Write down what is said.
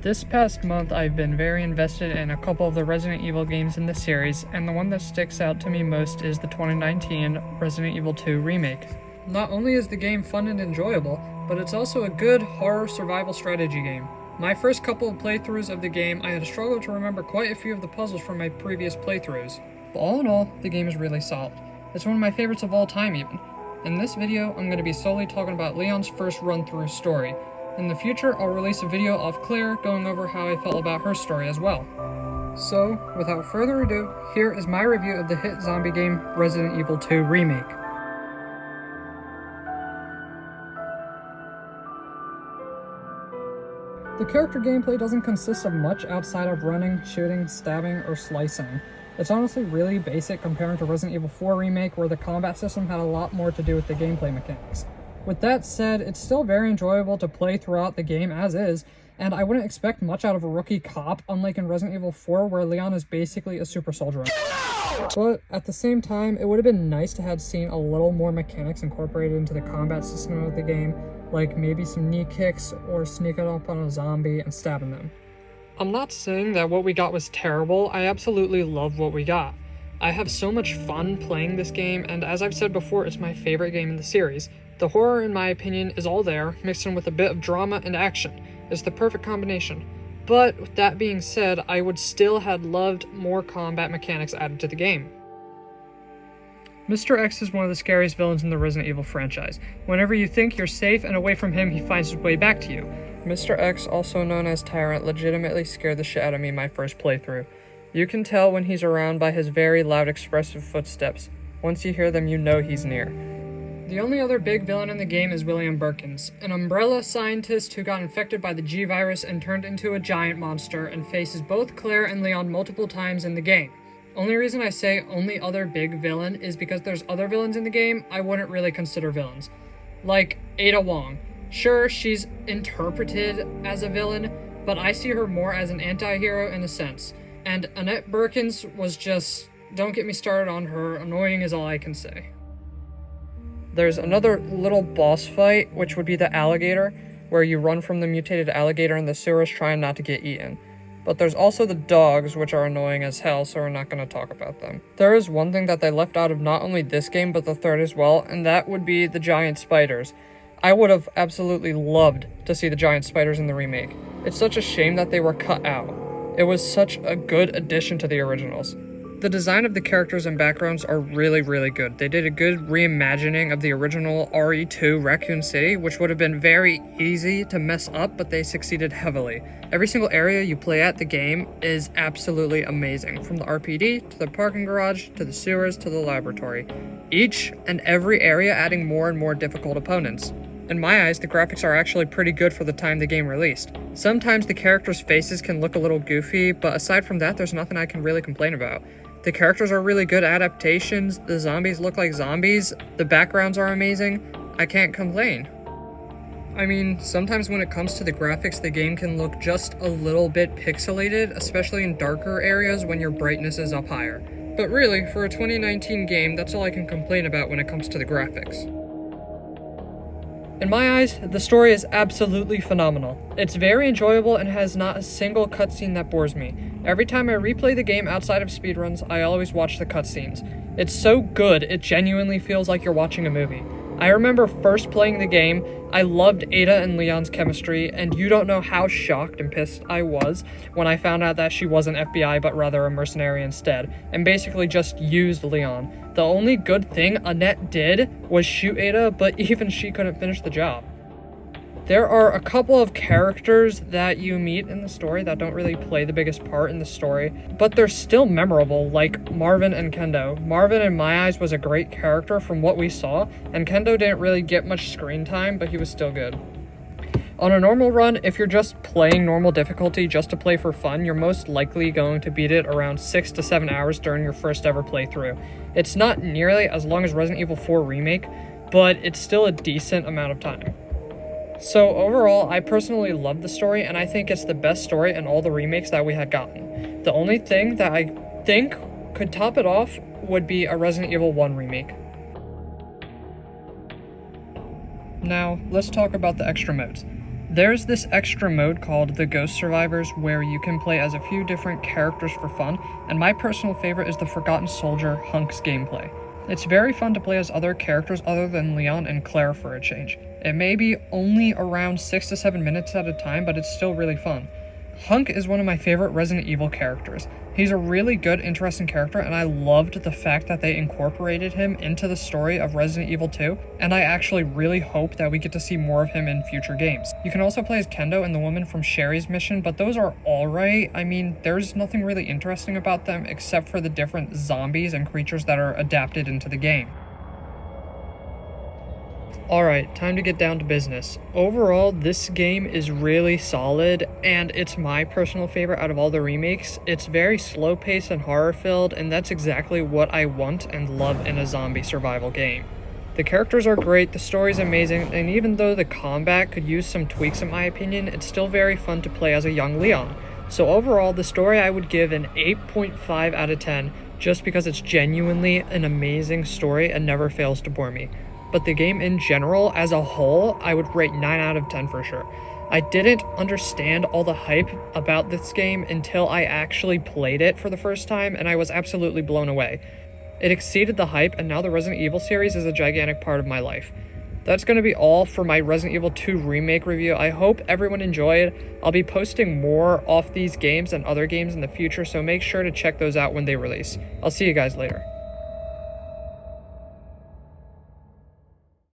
This past month, I've been very invested in a couple of the Resident Evil games in the series, and the one that sticks out to me most is the 2019 Resident Evil 2 Remake. Not only is the game fun and enjoyable, but it's also a good horror survival strategy game. My first couple of playthroughs of the game, I had struggled to remember quite a few of the puzzles from my previous playthroughs. But all in all, the game is really solid. It's one of my favorites of all time even. In this video, I'm going to be solely talking about Leon's first run-through story. In the future, I'll release a video of Claire going over how I felt about her story as well. So, without further ado, here is my review of the hit zombie game Resident Evil 2 Remake. The character gameplay doesn't consist of much outside of running, shooting, stabbing, or slicing. It's honestly really basic comparing to Resident Evil 4 Remake, where the combat system had a lot more to do with the gameplay mechanics. With that said, it's still very enjoyable to play throughout the game as is, and I wouldn't expect much out of a rookie cop, unlike in Resident Evil 4 where Leon is basically a super soldier. But at the same time, it would have been nice to have seen a little more mechanics incorporated into the combat system of the game, like maybe some knee kicks or sneaking up on a zombie and stabbing them. I'm not saying that what we got was terrible, I absolutely love what we got. I have so much fun playing this game, and as I've said before, it's my favorite game in the series. The horror, in my opinion, is all there, mixed in with a bit of drama and action. It's the perfect combination. But, with that being said, I would still have loved more combat mechanics added to the game. Mr. X is one of the scariest villains in the Resident Evil franchise. Whenever you think you're safe and away from him, he finds his way back to you. Mr. X, also known as Tyrant, legitimately scared the shit out of me my first playthrough. You can tell when he's around by his very loud, expressive footsteps. Once you hear them, you know he's near. The only other big villain in the game is William Birkins, an Umbrella scientist who got infected by the G-Virus and turned into a giant monster and faces both Claire and Leon multiple times in the game. Only reason I say only other big villain is because there's other villains in the game I wouldn't really consider villains. Like Ada Wong. Sure, she's interpreted as a villain, but I see her more as an anti-hero in a sense. And Annette Birkins was just, don't get me started on her, annoying is all I can say. There's another little boss fight, which would be the alligator, where you run from the mutated alligator in the sewers trying not to get eaten. But there's also the dogs, which are annoying as hell, so we're not going to talk about them. There is one thing that they left out of not only this game, but the third as well, and that would be the giant spiders. I would have absolutely loved to see the giant spiders in the remake. It's such a shame that they were cut out. It was such a good addition to the originals. The design of the characters and backgrounds are really, really good. They did a good reimagining of the original RE2 Raccoon City, which would have been very easy to mess up, but they succeeded heavily. Every single area you play at the game is absolutely amazing, from the RPD, to the parking garage, to the sewers, to the laboratory. Each and every area adding more and more difficult opponents. In my eyes, the graphics are actually pretty good for the time the game released. Sometimes the characters' faces can look a little goofy, but aside from that, there's nothing I can really complain about. The characters are really good adaptations, the zombies look like zombies, the backgrounds are amazing. I can't complain. I mean, sometimes when it comes to the graphics, the game can look just a little bit pixelated, especially in darker areas when your brightness is up higher. But really, for a 2019 game, that's all I can complain about when it comes to the graphics. In my eyes, the story is absolutely phenomenal. It's very enjoyable and has not a single cutscene that bores me. Every time I replay the game outside of speedruns, I always watch the cutscenes. It's so good, it genuinely feels like you're watching a movie. I remember first playing the game, I loved Ada and Leon's chemistry, and you don't know how shocked and pissed I was when I found out that she wasn't FBI but rather a mercenary instead, and basically just used Leon. The only good thing Annette did was shoot Ada, but even she couldn't finish the job. There are a couple of characters that you meet in the story that don't really play the biggest part in the story, but they're still memorable, like Marvin and Kendo. Marvin, in my eyes, was a great character from what we saw, and Kendo didn't really get much screen time, but he was still good. On a normal run, if you're just playing normal difficulty just to play for fun, you're most likely going to beat it around 6 to 7 hours during your first ever playthrough. It's not nearly as long as Resident Evil 4 Remake, but it's still a decent amount of time. So overall, I personally love the story, and I think it's the best story in all the remakes that we had gotten. The only thing that I think could top it off would be a Resident Evil 1 remake. Now, let's talk about the extra modes. There's this extra mode called the Ghost Survivors where you can play as a few different characters for fun, and my personal favorite is the Forgotten Soldier Hunk's gameplay. It's very fun to play as other characters other than Leon and Claire for a change. It may be only around 6 to 7 minutes at a time, but it's still really fun. Hunk is one of my favorite Resident Evil characters. He's a really good, interesting character, and I loved the fact that they incorporated him into the story of Resident Evil 2, and I actually really hope that we get to see more of him in future games. You can also play as Kendo and the woman from Sherry's mission, but those are alright. I mean, there's nothing really interesting about them except for the different zombies and creatures that are adapted into the game. Alright, time to get down to business. Overall, this game is really solid, and it's my personal favorite out of all the remakes. It's very slow-paced and horror-filled, and that's exactly what I want and love in a zombie survival game. The characters are great, the story's amazing, and even though the combat could use some tweaks in my opinion, it's still very fun to play as a young Leon. So overall, the story I would give an 8.5 out of 10, just because it's genuinely an amazing story and never fails to bore me. But the game in general, as a whole, I would rate 9 out of 10 for sure. I didn't understand all the hype about this game until I actually played it for the first time, and I was absolutely blown away. It exceeded the hype, and now the Resident Evil series is a gigantic part of my life. That's going to be all for my Resident Evil 2 Remake review. I hope everyone enjoyed. I'll be posting more off these games and other games in the future, so make sure to check those out when they release. I'll see you guys later.